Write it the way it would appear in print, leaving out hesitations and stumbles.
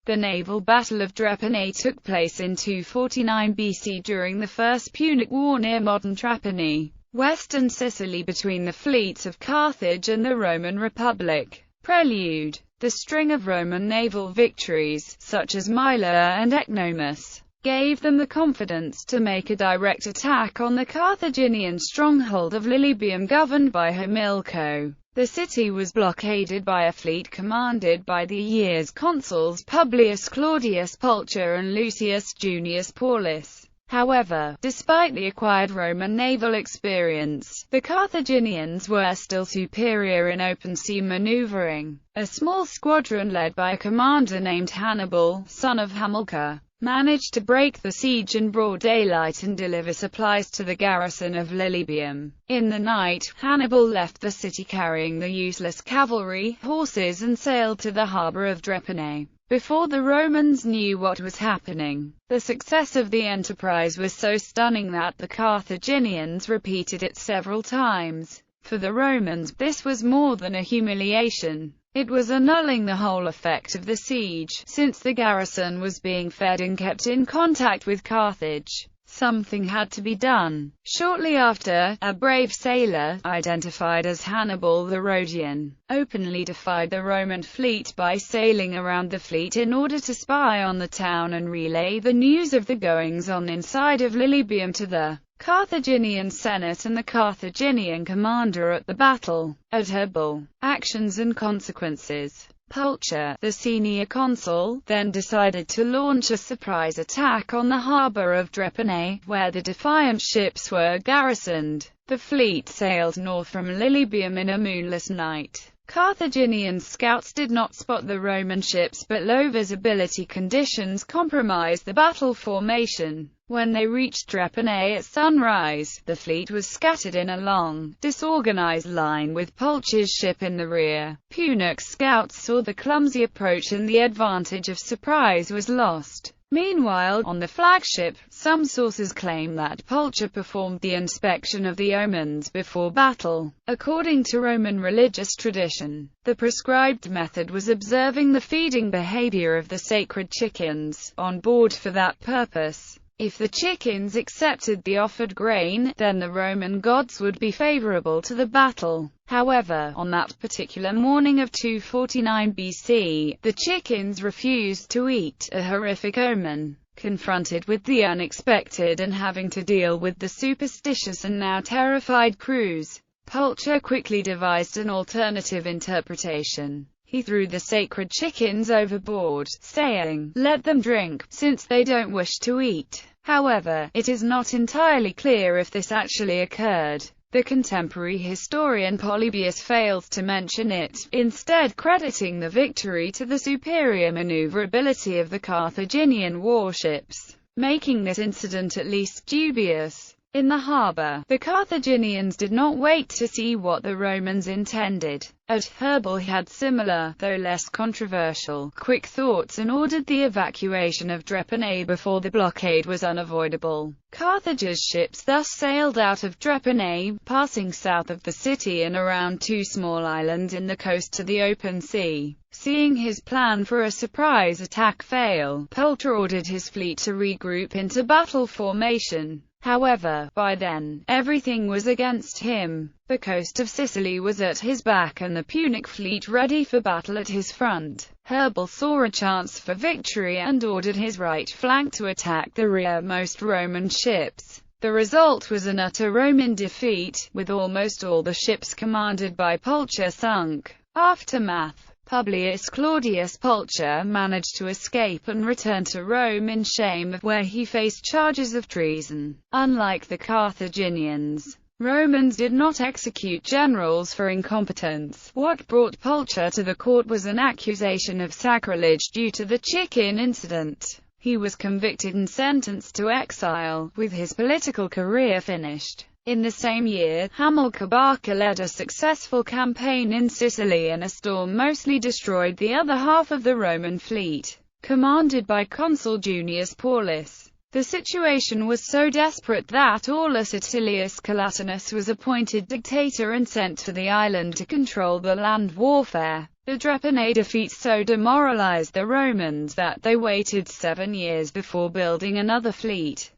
The naval battle of Drepana took place in 249 BC during the First Punic War near modern Trapani, western Sicily, between the fleets of Carthage and the Roman Republic. Prelude: the string of Roman naval victories, such as Myla and Ecnomus, gave them the confidence to make a direct attack on the Carthaginian stronghold of Lilybaeum, governed by Hamilco. The city was blockaded by a fleet commanded by the year's consuls Publius Claudius Pulcher and Lucius Junius Paulus. However, despite the acquired Roman naval experience, the Carthaginians were still superior in open-sea maneuvering. A small squadron led by a commander named Hannibal, son of Hamilcar, managed to break the siege in broad daylight and deliver supplies to the garrison of Lilybaeum. In the night, Hannibal left the city carrying the useless cavalry, horses, and sailed to the harbour of Drepana. Before the Romans knew what was happening, the success of the enterprise was so stunning that the Carthaginians repeated it several times. For the Romans, this was more than a humiliation. It was annulling the whole effect of the siege, since the garrison was being fed and kept in contact with Carthage. Something had to be done. Shortly after, a brave sailor, identified as Hannibal the Rhodian, openly defied the Roman fleet by sailing around the fleet in order to spy on the town and relay the news of the goings-on inside of Lilybaeum to the Carthaginian Senate and the Carthaginian commander at the battle. Attribution: actions and consequences. Pulcher, the senior consul, then decided to launch a surprise attack on the harbour of Drepana, where the defiant ships were garrisoned. The fleet sailed north from Lilybaeum in a moonless night. Carthaginian scouts did not spot the Roman ships, but low visibility conditions compromised the battle formation. When they reached Drepana at sunrise, the fleet was scattered in a long, disorganized line with Pulcher's ship in the rear. Punic scouts saw the clumsy approach and the advantage of surprise was lost. Meanwhile, on the flagship, some sources claim that Pulcher performed the inspection of the omens before battle. According to Roman religious tradition, the prescribed method was observing the feeding behavior of the sacred chickens on board for that purpose. If the chickens accepted the offered grain, then the Roman gods would be favorable to the battle. However, on that particular morning of 249 BC, the chickens refused to eat, a horrific omen. Confronted with the unexpected and having to deal with the superstitious and now terrified crews, Pulcher quickly devised an alternative interpretation. He threw the sacred chickens overboard, saying, "Let them drink, since they don't wish to eat." However, it is not entirely clear if this actually occurred. The contemporary historian Polybius fails to mention it, instead crediting the victory to the superior maneuverability of the Carthaginian warships, making this incident at least dubious. In the harbour, the Carthaginians did not wait to see what the Romans intended. Attribution had similar, though less controversial, quick thoughts and ordered the evacuation of Drepana before the blockade was unavoidable. Carthage's ships thus sailed out of Drepana, passing south of the city and around two small islands in the coast to the open sea. Seeing his plan for a surprise attack fail, Pulcher ordered his fleet to regroup into battle formation. However, by then, everything was against him. The coast of Sicily was at his back and the Punic fleet ready for battle at his front. Hannibal saw a chance for victory and ordered his right flank to attack the rearmost Roman ships. The result was an utter Roman defeat, with almost all the ships commanded by Pulcher sunk. Aftermath: Publius Claudius Pulcher managed to escape and return to Rome in shame, where he faced charges of treason. Unlike the Carthaginians, Romans did not execute generals for incompetence. What brought Pulcher to the court was an accusation of sacrilege due to the chicken incident. He was convicted and sentenced to exile, with his political career finished. In the same year, Hamilcar Barca led a successful campaign in Sicily and a storm mostly destroyed the other half of the Roman fleet, commanded by consul Junius Paulus. The situation was so desperate that Aulus Atilius Collatinus was appointed dictator and sent to the island to control the land warfare. The Drepana defeat so demoralized the Romans that they waited 7 years before building another fleet.